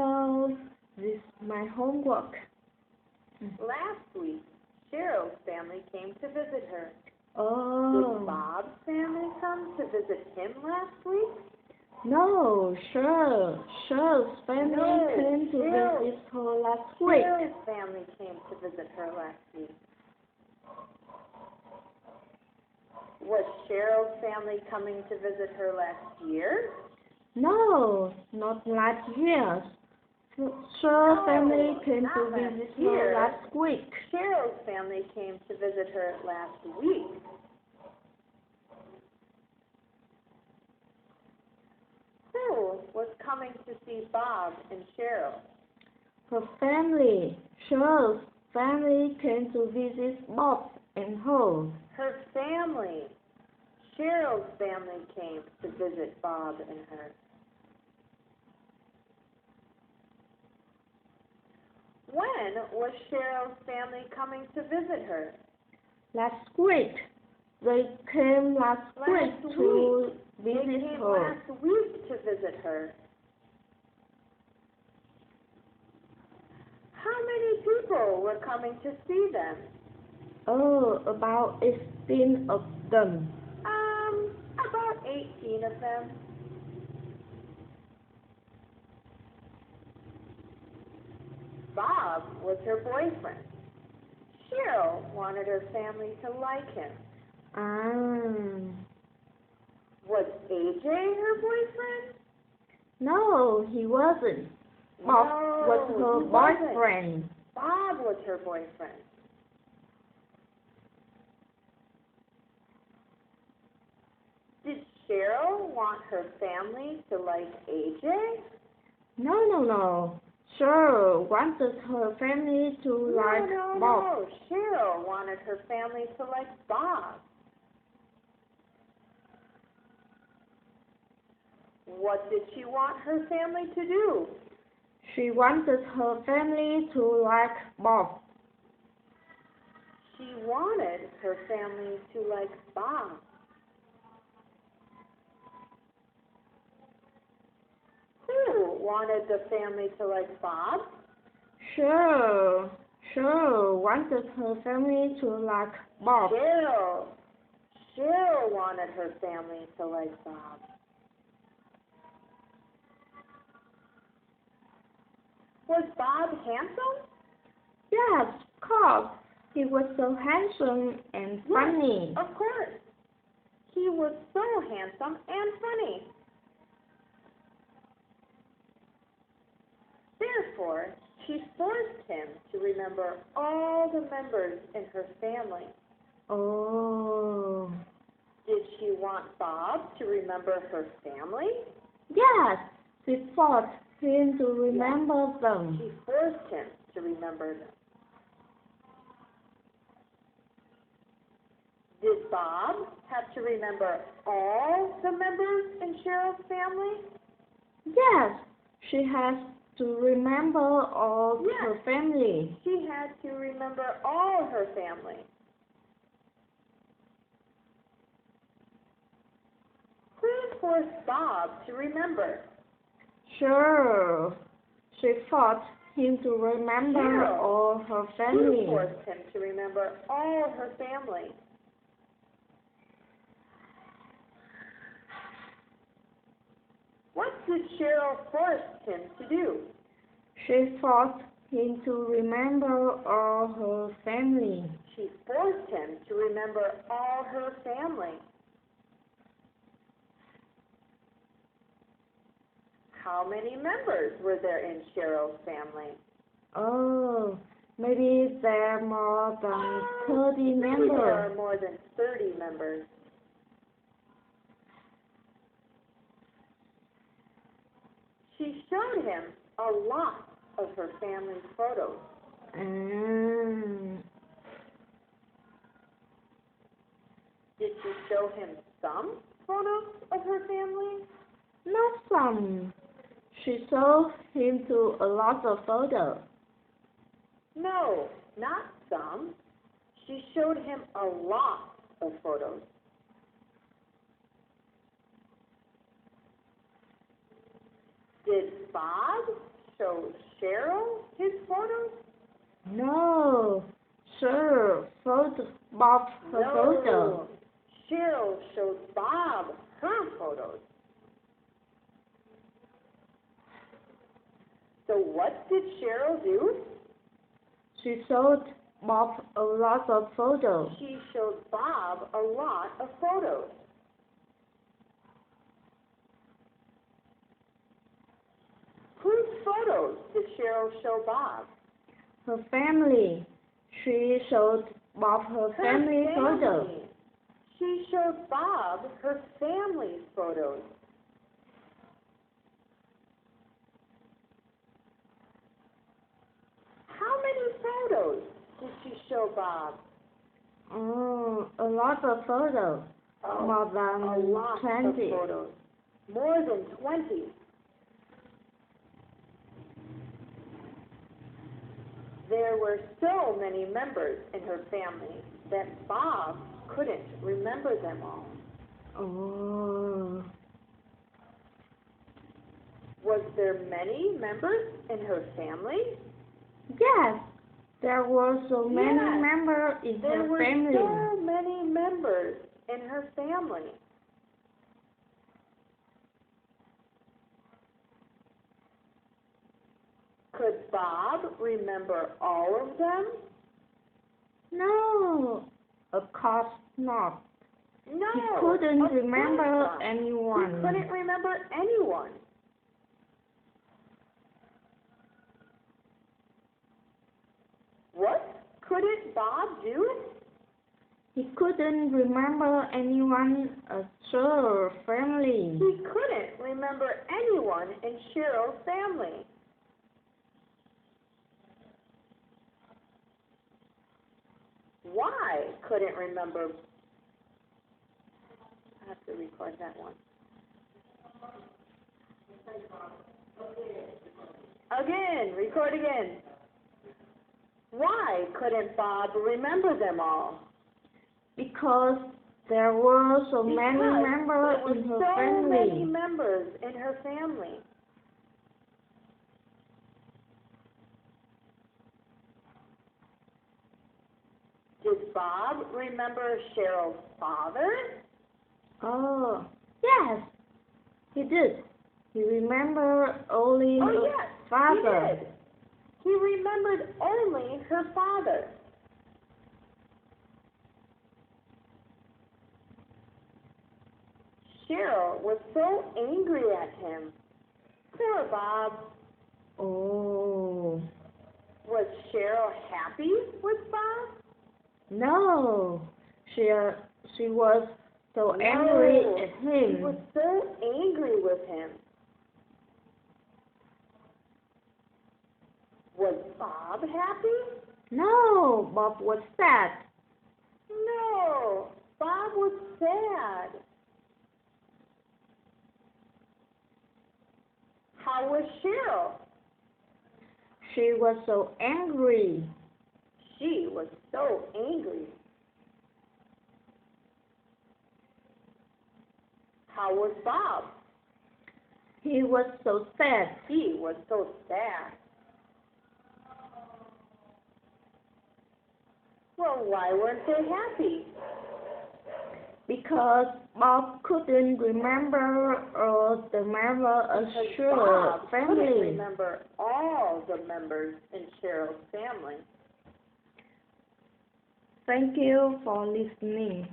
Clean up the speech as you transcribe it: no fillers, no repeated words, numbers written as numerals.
Hello, this is my homework. Last week, Cheryl's family came to visit her. Oh. Did Bob's family come to visit him last week? No, Cheryl's family came to visit her last week. Cheryl's family came to visit her last week. Was Cheryl's family coming to visit her last year? No, not last year. Cheryl's family came to visit her last week. Cheryl's family came to visit her last week. Who was coming to see Bob and Cheryl? Her family, Cheryl's family came to visit Bob and her. Her family. Cheryl's family came to visit Bob and her. When was Cheryl's family coming to visit her? Last week. They came last week to visit They came her. last week to visit her. How many people were coming to see them? Oh, about 18 of them. About 18 of them. Bob was her boyfriend. Cheryl wanted her family to like him. Was AJ her boyfriend? No, he wasn't. Bob was her boyfriend. Bob was her boyfriend. Did Cheryl want her family to like AJ? No. Cheryl wanted her family to like Bob. No. Cheryl wanted her family to like Bob. What did she want her family to do? She wanted her family to like Bob. She wanted her family to like Bob. Who wanted the family to like Bob? Cheryl wanted her family to like Bob. Cheryl wanted her family to like Bob. Was Bob handsome? Yes, of course. He was so handsome and funny. Yes, of course. He was so handsome and funny. Therefore, she forced him to remember all the members in her family. Oh. Did she want Bob to remember her family? Yes, she forced him to remember them. She forced him to remember them. Did Bob have to remember all the members in Cheryl's family? Yes, she has to remember all her family. She had to remember all her family. Who forced Bob to remember? Sure. She forced him to remember all her family. Who forced him to remember all her family? What did Cheryl force him to do? She forced him to remember all her family. She forced him to remember all her family. How many members were there in Cheryl's family? Oh, maybe there are more than 30 members. Maybe there are more than 30 members. She showed him a lot of her family's photos. Did she show him some photos of her family? Not some. She showed him to a lot of photos. No, not some. She showed him a lot of photos. Did Bob show Cheryl his photos? No. Sure, Bob her photo. No. Cheryl showed Bob her photos. So what did Cheryl do? She showed Bob a lot of photos. She showed Bob a lot of photos. Whose photos did Cheryl show Bob? Her family. She showed Bob her family photos. She showed Bob her family's photos. How many photos did she show Bob? Oh, a lot of photos. More than A lot 20. of photos. More than 20. There were so many members in her family that Bob couldn't remember them all. Oh. Was there many members in her family? Yes, there were so many Yes, members in There her were family. so many members in her family. Could Bob remember all of them? No, of course not. No. He couldn't of course remember not. anyone. He couldn't remember anyone. What couldn't Bob do? He couldn't remember anyone at Cheryl's family. He couldn't remember anyone in Cheryl's family. Why couldn't remember? I have to record that one. Again, record again. Why couldn't Bob remember them all? Because there were so many Because members there in were her so many family. members in her family. Did Bob remember Cheryl's father? Oh, yes, he did. He remembered only Oh, her yes, father. he did. He remembered only her father. Cheryl was so angry at him. Poor Bob. Oh, Was Cheryl happy with Bob? no, she was so angry No, at She him. was so angry with him. Was Bob happy? No, Bob was sad. No, Bob was sad. How was Cheryl? She was so angry. She was so angry. How was Bob? He was so sad. He was so sad. Well, why weren't they happy? Because Bob couldn't remember all the members of Because Cheryl's Bob couldn't family. remember all the members in Cheryl's family. Thank you for listening.